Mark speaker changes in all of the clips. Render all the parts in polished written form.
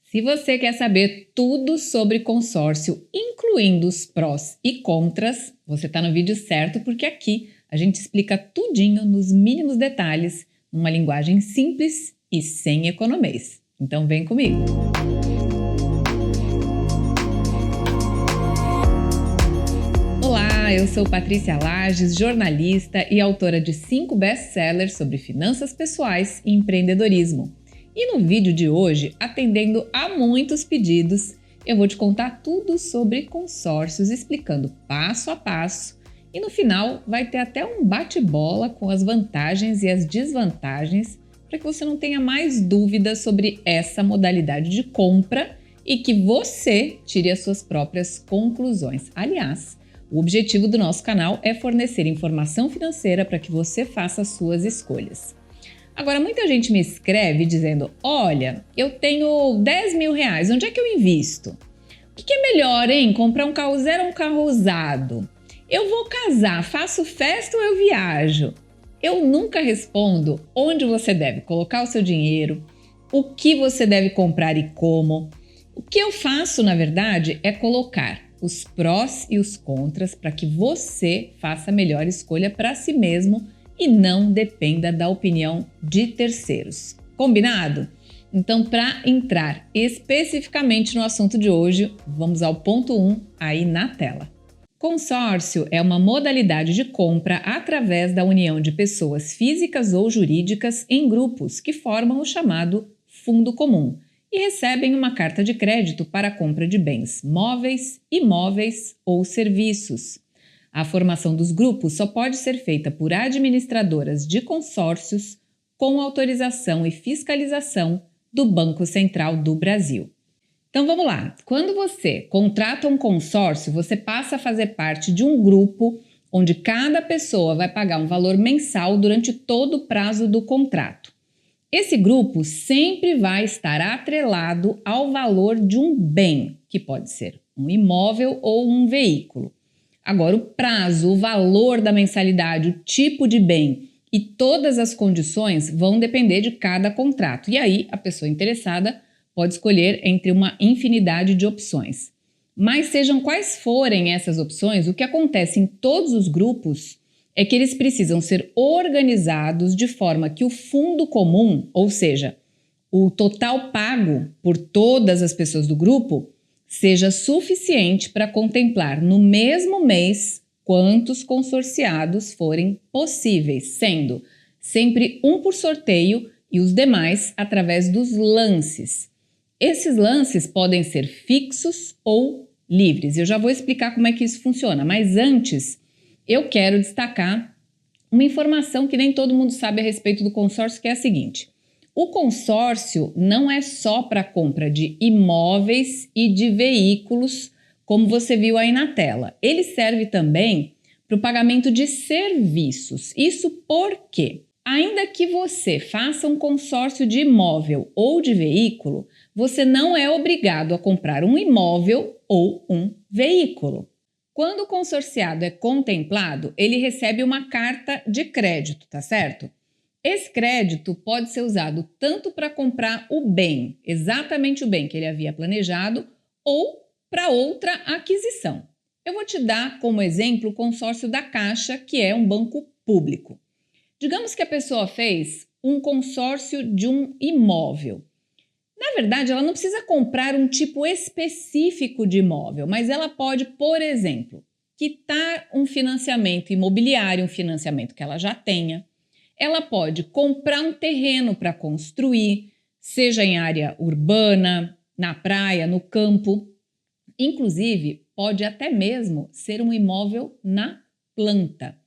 Speaker 1: Se você quer saber tudo sobre consórcio, incluindo os prós e contras, você está no vídeo certo, porque aqui a gente explica tudinho nos mínimos detalhes, numa linguagem simples e sem economês. Então vem comigo! Olá, eu sou Patrícia Lages, jornalista e autora de 5 best-sellers sobre finanças pessoais e empreendedorismo. E no vídeo de hoje, atendendo a muitos pedidos, eu vou te contar tudo sobre consórcios, explicando passo a passo, e no final vai ter até um bate-bola com as vantagens e as desvantagens para que você não tenha mais dúvidas sobre essa modalidade de compra e que você tire as suas próprias conclusões. Aliás, o objetivo do nosso canal é fornecer informação financeira para que você faça as suas escolhas. Agora, muita gente me escreve dizendo: olha, eu tenho 10 mil reais, onde é que eu invisto? O que é melhor, hein? Comprar um carro zero ou um carro usado? Eu vou casar, faço festa ou eu viajo? Eu nunca respondo onde você deve colocar o seu dinheiro, o que você deve comprar e como. O que eu faço, na verdade, é colocar os prós e os contras para que você faça a melhor escolha para si mesmo e não dependa da opinião de terceiros. Combinado? Então, para entrar especificamente no assunto de hoje, vamos ao ponto 1 aí na tela. Consórcio é uma modalidade de compra através da união de pessoas físicas ou jurídicas em grupos que formam o chamado fundo comum e recebem uma carta de crédito para a compra de bens móveis, imóveis ou serviços. A formação dos grupos só pode ser feita por administradoras de consórcios com autorização e fiscalização do Banco Central do Brasil. Então vamos lá, quando você contrata um consórcio, você passa a fazer parte de um grupo onde cada pessoa vai pagar um valor mensal durante todo o prazo do contrato. Esse grupo sempre vai estar atrelado ao valor de um bem, que pode ser um imóvel ou um veículo. Agora, o prazo, o valor da mensalidade, o tipo de bem e todas as condições vão depender de cada contrato. E aí, a pessoa interessada pode escolher entre uma infinidade de opções. Mas sejam quais forem essas opções, o que acontece em todos os grupos é que eles precisam ser organizados de forma que o fundo comum, ou seja, o total pago por todas as pessoas do grupo, seja suficiente para contemplar no mesmo mês quantos consorciados forem possíveis, sendo sempre um por sorteio e os demais através dos lances. Esses lances podem ser fixos ou livres. Eu já vou explicar como é que isso funciona, mas antes eu quero destacar uma informação que nem todo mundo sabe a respeito do consórcio, que é a seguinte: o consórcio não é só para a compra de imóveis e de veículos, como você viu aí na tela. Ele serve também para o pagamento de serviços. Isso porque, ainda que você faça um consórcio de imóvel ou de veículo, você não é obrigado a comprar um imóvel ou um veículo. Quando o consorciado é contemplado, ele recebe uma carta de crédito, tá certo? Esse crédito pode ser usado tanto para comprar o bem, exatamente o bem que ele havia planejado, ou para outra aquisição. Eu vou te dar como exemplo o consórcio da Caixa, que é um banco público. Digamos que a pessoa fez um consórcio de um imóvel. Na verdade, ela não precisa comprar um tipo específico de imóvel, mas ela pode, por exemplo, quitar um financiamento imobiliário, um financiamento que ela já tenha. Ela pode comprar um terreno para construir, seja em área urbana, na praia, no campo. Inclusive, pode até mesmo ser um imóvel na planta.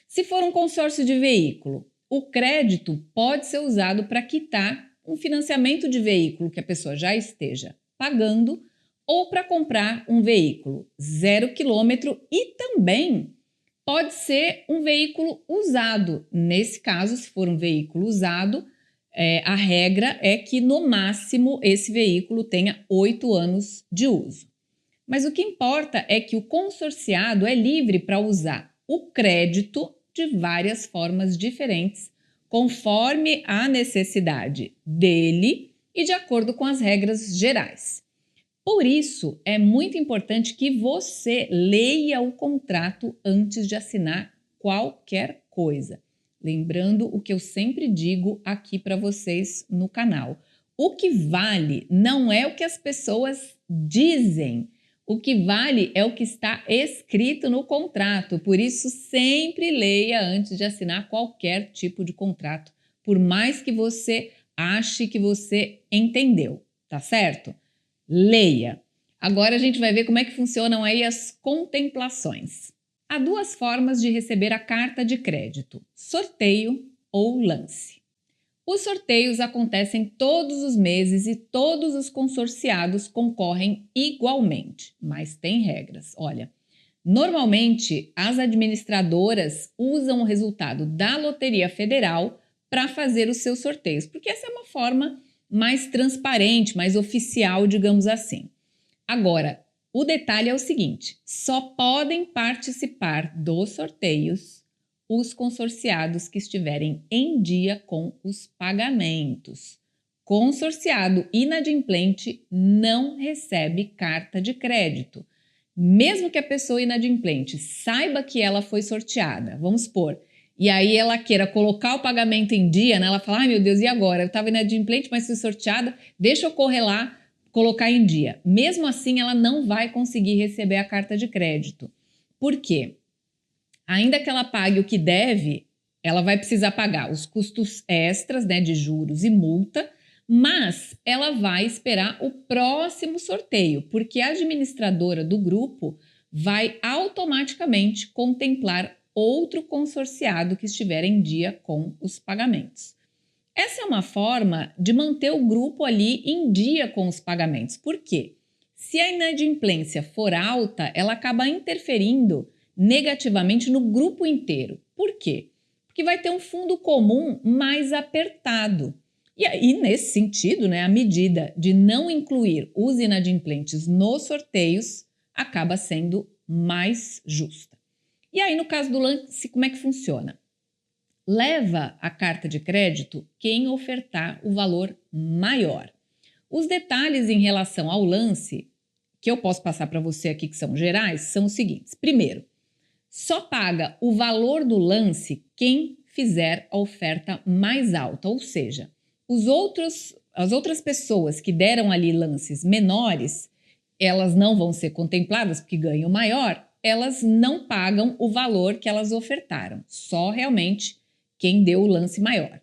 Speaker 1: Se for um consórcio de veículo, o crédito pode ser usado para quitar um financiamento de veículo que a pessoa já esteja pagando ou para comprar um veículo 0 quilômetro e também pode ser um veículo usado. Nesse caso, se for um veículo usado, a regra é que no máximo esse veículo tenha 8 anos de uso. Mas o que importa é que o consorciado é livre para usar o crédito de várias formas diferentes, conforme a necessidade dele e de acordo com as regras gerais. Por isso, é muito importante que você leia o contrato antes de assinar qualquer coisa. Lembrando o que eu sempre digo aqui para vocês no canal. O que vale não é o que as pessoas dizem. O que vale é o que está escrito no contrato. Por isso, sempre leia antes de assinar qualquer tipo de contrato, por mais que você ache que você entendeu, tá certo? Leia. Agora a gente vai ver como é que funcionam aí as contemplações. Há duas formas de receber a carta de crédito: sorteio ou lance. Os sorteios acontecem todos os meses e todos os consorciados concorrem igualmente, mas tem regras. Olha, normalmente as administradoras usam o resultado da Loteria Federal para fazer os seus sorteios, porque essa é uma forma mais transparente, mais oficial, digamos assim. Agora, o detalhe é o seguinte: só podem participar dos sorteios os consorciados que estiverem em dia com os pagamentos. Consorciado inadimplente não recebe carta de crédito. Mesmo que a pessoa inadimplente saiba que ela foi sorteada, vamos supor, e aí ela queira colocar o pagamento em dia, né? Ela fala: ai meu Deus, e agora? Eu estava inadimplente, mas fui sorteada, deixa eu correr lá, colocar em dia. Mesmo assim, ela não vai conseguir receber a carta de crédito. Por quê? Ainda que ela pague o que deve, ela vai precisar pagar os custos extras, né, de juros e multa, mas ela vai esperar o próximo sorteio, porque a administradora do grupo vai automaticamente contemplar outro consorciado que estiver em dia com os pagamentos. Essa é uma forma de manter o grupo ali em dia com os pagamentos. Por quê? Se a inadimplência for alta, ela acaba interferindo negativamente no grupo inteiro. Por quê? Porque vai ter um fundo comum mais apertado. E aí, nesse sentido, né, a medida de não incluir os inadimplentes nos sorteios acaba sendo mais justa. E aí, no caso do lance, como é que funciona? Leva a carta de crédito quem ofertar o valor maior. Os detalhes em relação ao lance, que eu posso passar para você aqui, que são gerais, são os seguintes. Primeiro, só paga o valor do lance quem fizer a oferta mais alta, ou seja, as outras pessoas que deram ali lances menores, elas não vão ser contempladas porque ganham maior, elas não pagam o valor que elas ofertaram, só realmente quem deu o lance maior.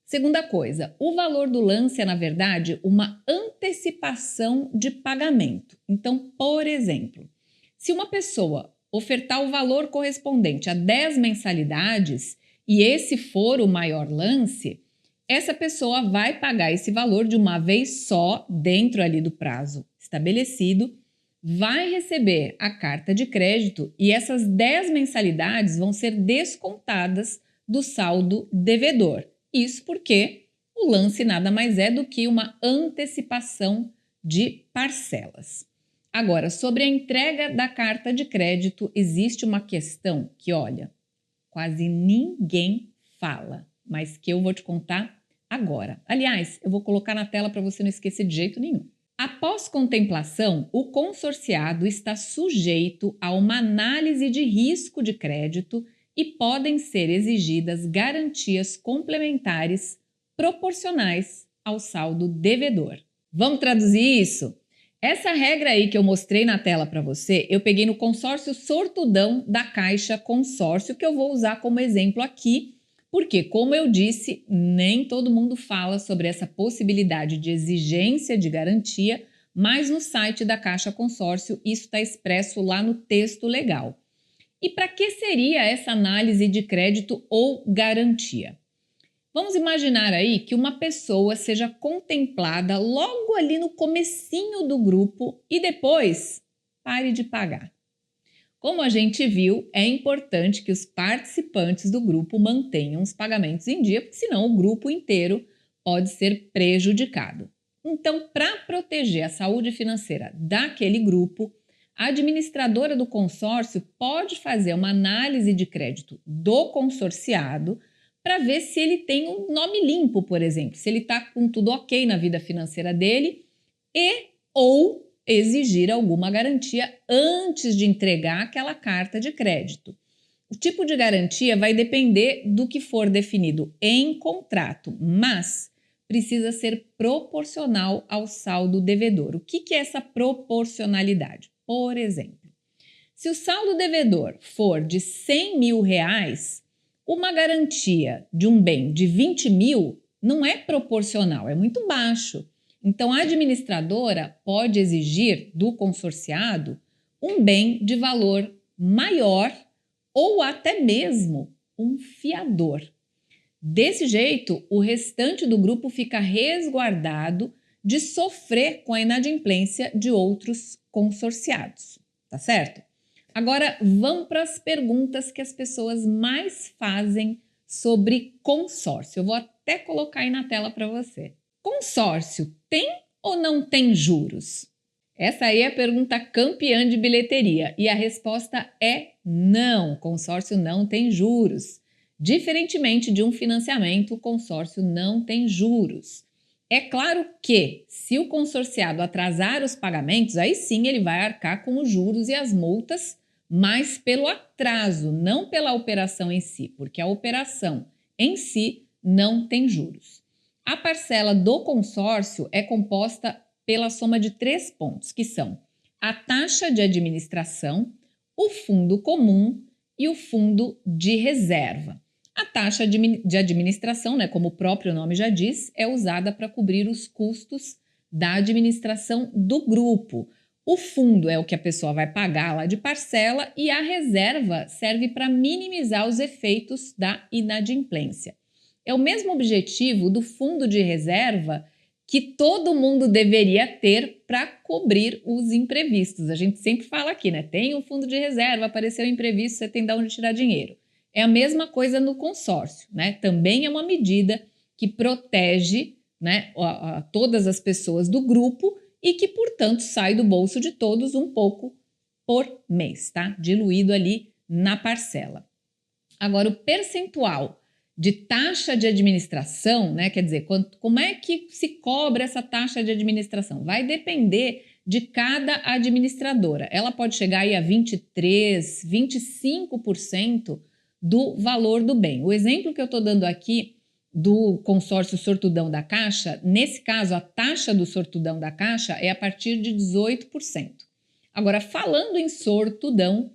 Speaker 1: Segunda coisa, o valor do lance é, na verdade, uma antecipação de pagamento. Então, por exemplo, se uma pessoa ofertar o valor correspondente a 10 mensalidades e esse for o maior lance, essa pessoa vai pagar esse valor de uma vez só, dentro ali do prazo estabelecido, vai receber a carta de crédito e essas 10 mensalidades vão ser descontadas do saldo devedor. Isso porque o lance nada mais é do que uma antecipação de parcelas. Agora, sobre a entrega da carta de crédito, existe uma questão que, olha, quase ninguém fala, mas que eu vou te contar agora. Aliás, eu vou colocar na tela para você não esquecer de jeito nenhum. Após contemplação, o consorciado está sujeito a uma análise de risco de crédito e podem ser exigidas garantias complementares proporcionais ao saldo devedor. Vamos traduzir isso? Essa regra aí que eu mostrei na tela para você, eu peguei no consórcio Sortudão da Caixa Consórcio, que eu vou usar como exemplo aqui, porque, como eu disse, nem todo mundo fala sobre essa possibilidade de exigência de garantia, mas no site da Caixa Consórcio isso está expresso lá no texto legal. E para que seria essa análise de crédito ou garantia? Vamos imaginar aí que uma pessoa seja contemplada logo ali no comecinho do grupo e depois pare de pagar. Como a gente viu, é importante que os participantes do grupo mantenham os pagamentos em dia, porque senão o grupo inteiro pode ser prejudicado. Então, para proteger a saúde financeira daquele grupo, a administradora do consórcio pode fazer uma análise de crédito do consorciado para ver se ele tem um nome limpo, por exemplo, se ele está com tudo ok na vida financeira dele e ou exigir alguma garantia antes de entregar aquela carta de crédito. O tipo de garantia vai depender do que for definido em contrato, mas precisa ser proporcional ao saldo devedor. O que é essa proporcionalidade? Por exemplo, se o saldo devedor for de R$100 mil, uma garantia de um bem de 20 mil não é proporcional, é muito baixo. Então, a administradora pode exigir do consorciado um bem de valor maior ou até mesmo um fiador. Desse jeito, o restante do grupo fica resguardado de sofrer com a inadimplência de outros consorciados, tá certo? Agora, vamos para as perguntas que as pessoas mais fazem sobre consórcio. Eu vou até colocar aí na tela para você. Consórcio tem ou não tem juros? Essa aí é a pergunta campeã de bilheteria e a resposta é não, consórcio não tem juros. Diferentemente de um financiamento, o consórcio não tem juros. É claro que, se o consorciado atrasar os pagamentos, aí sim ele vai arcar com os juros e as multas, mas pelo atraso, não pela operação em si, porque a operação em si não tem juros. A parcela do consórcio é composta pela soma de 3 pontos, que são a taxa de administração, o fundo comum e o fundo de reserva. A taxa de administração, né, como o próprio nome já diz, é usada para cobrir os custos da administração do grupo. O fundo é o que a pessoa vai pagar lá de parcela e a reserva serve para minimizar os efeitos da inadimplência. É o mesmo objetivo do fundo de reserva que todo mundo deveria ter para cobrir os imprevistos. A gente sempre fala aqui, né? Tem um fundo de reserva, apareceu um imprevisto, você tem de onde tirar dinheiro. É a mesma coisa no consórcio, né? Também é uma medida que protege, né, todas as pessoas do grupo e que, portanto, sai do bolso de todos um pouco por mês, tá? Diluído ali na parcela. Agora, o percentual de taxa de administração, né? Quer dizer, como é que se cobra essa taxa de administração? Vai depender de cada administradora. Ela pode chegar aí a 23%, 25% do valor do bem. O exemplo que eu estou dando aqui do consórcio sortudão da Caixa, nesse caso, a taxa do sortudão da Caixa é a partir de 18%. Agora, falando em sortudão,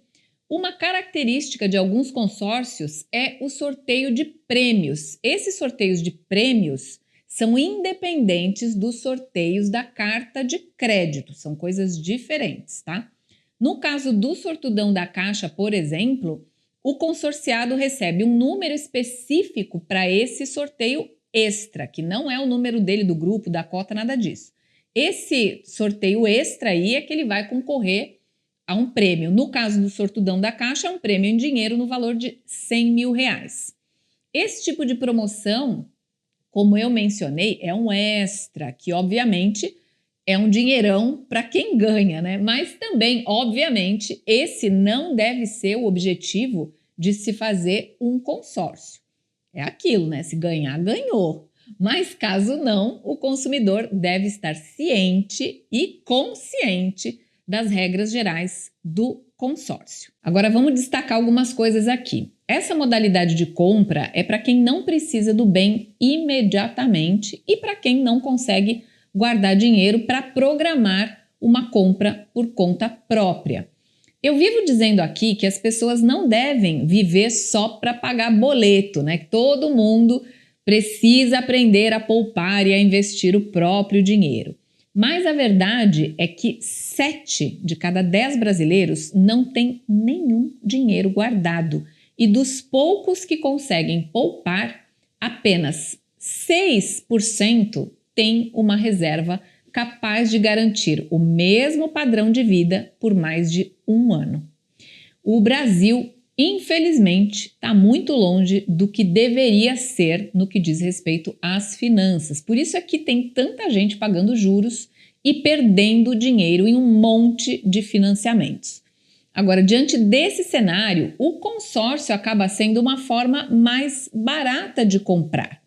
Speaker 1: uma característica de alguns consórcios é o sorteio de prêmios. Esses sorteios de prêmios são independentes dos sorteios da carta de crédito, são coisas diferentes, tá? No caso do sortudão da Caixa, por exemplo, o consorciado recebe um número específico para esse sorteio extra, que não é o número dele do grupo, da cota, nada disso. Esse sorteio extra aí é que ele vai concorrer a um prêmio. No caso do sortudão da Caixa, é um prêmio em dinheiro no valor de R$100 mil. Esse tipo de promoção, como eu mencionei, é um extra, que obviamente é um dinheirão para quem ganha, né? Mas também, obviamente, esse não deve ser o objetivo de se fazer um consórcio. É aquilo, né? Se ganhar, ganhou. Mas caso não, o consumidor deve estar ciente e consciente das regras gerais do consórcio. Agora vamos destacar algumas coisas aqui. Essa modalidade de compra é para quem não precisa do bem imediatamente e para quem não consegue guardar dinheiro para programar uma compra por conta própria. Eu vivo dizendo aqui que as pessoas não devem viver só para pagar boleto, né? Que todo mundo precisa aprender a poupar e a investir o próprio dinheiro. Mas a verdade é que 7 de cada 10 brasileiros não têm nenhum dinheiro guardado. E dos poucos que conseguem poupar, apenas 6% têm uma reserva capaz de garantir o mesmo padrão de vida por mais de um ano. O Brasil, infelizmente, está muito longe do que deveria ser no que diz respeito às finanças. Por isso é que tem tanta gente pagando juros e perdendo dinheiro em um monte de financiamentos. Agora, diante desse cenário, o consórcio acaba sendo uma forma mais barata de comprar.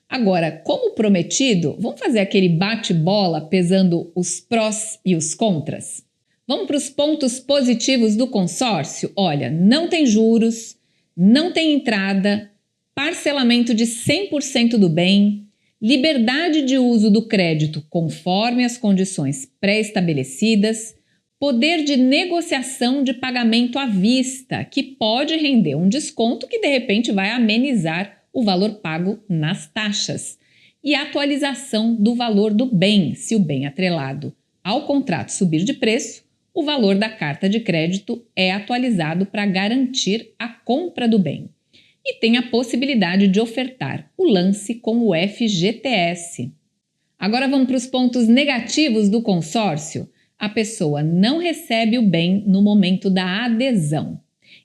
Speaker 1: Agora, como prometido, vamos fazer aquele bate-bola pesando os prós e os contras? Vamos para os pontos positivos do consórcio? Olha, não tem juros, não tem entrada, parcelamento de 100% do bem, liberdade de uso do crédito conforme as condições pré-estabelecidas, poder de negociação de pagamento à vista, que pode render um desconto que de repente vai amenizar o valor pago nas taxas, e atualização do valor do bem, se o bem atrelado ao contrato subir de preço, o valor da carta de crédito é atualizado para garantir a compra do bem. E tem a possibilidade de ofertar o lance com o FGTS. Agora vamos para os pontos negativos do consórcio. A pessoa não recebe o bem no momento da adesão.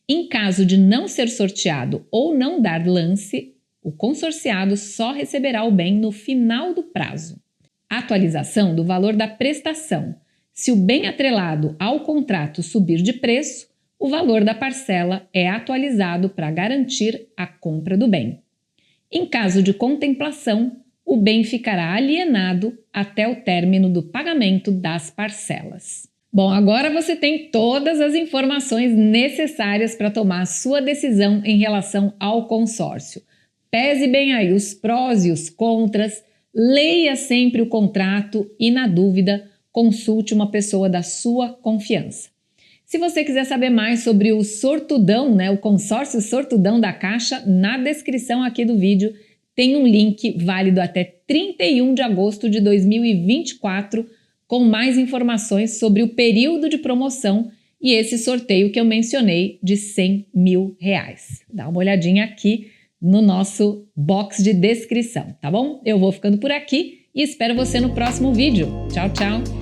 Speaker 1: Em caso de não ser sorteado ou não dar lance, o consorciado só receberá o bem no final do prazo. Atualização do valor da prestação. Se o bem atrelado ao contrato subir de preço, o valor da parcela é atualizado para garantir a compra do bem. Em caso de contemplação, o bem ficará alienado até o término do pagamento das parcelas. Bom, agora você tem todas as informações necessárias para tomar a sua decisão em relação ao consórcio. Pese bem aí os prós e os contras, leia sempre o contrato e, na dúvida, consulte uma pessoa da sua confiança. Se você quiser saber mais sobre o sortudão, o consórcio sortudão da Caixa, na descrição aqui do vídeo tem um link válido até 31 de agosto de 2024 com mais informações sobre o período de promoção e esse sorteio que eu mencionei de R$100 mil. Dá uma olhadinha aqui no nosso box de descrição, tá bom? Eu vou ficando por aqui e espero você no próximo vídeo. Tchau, tchau!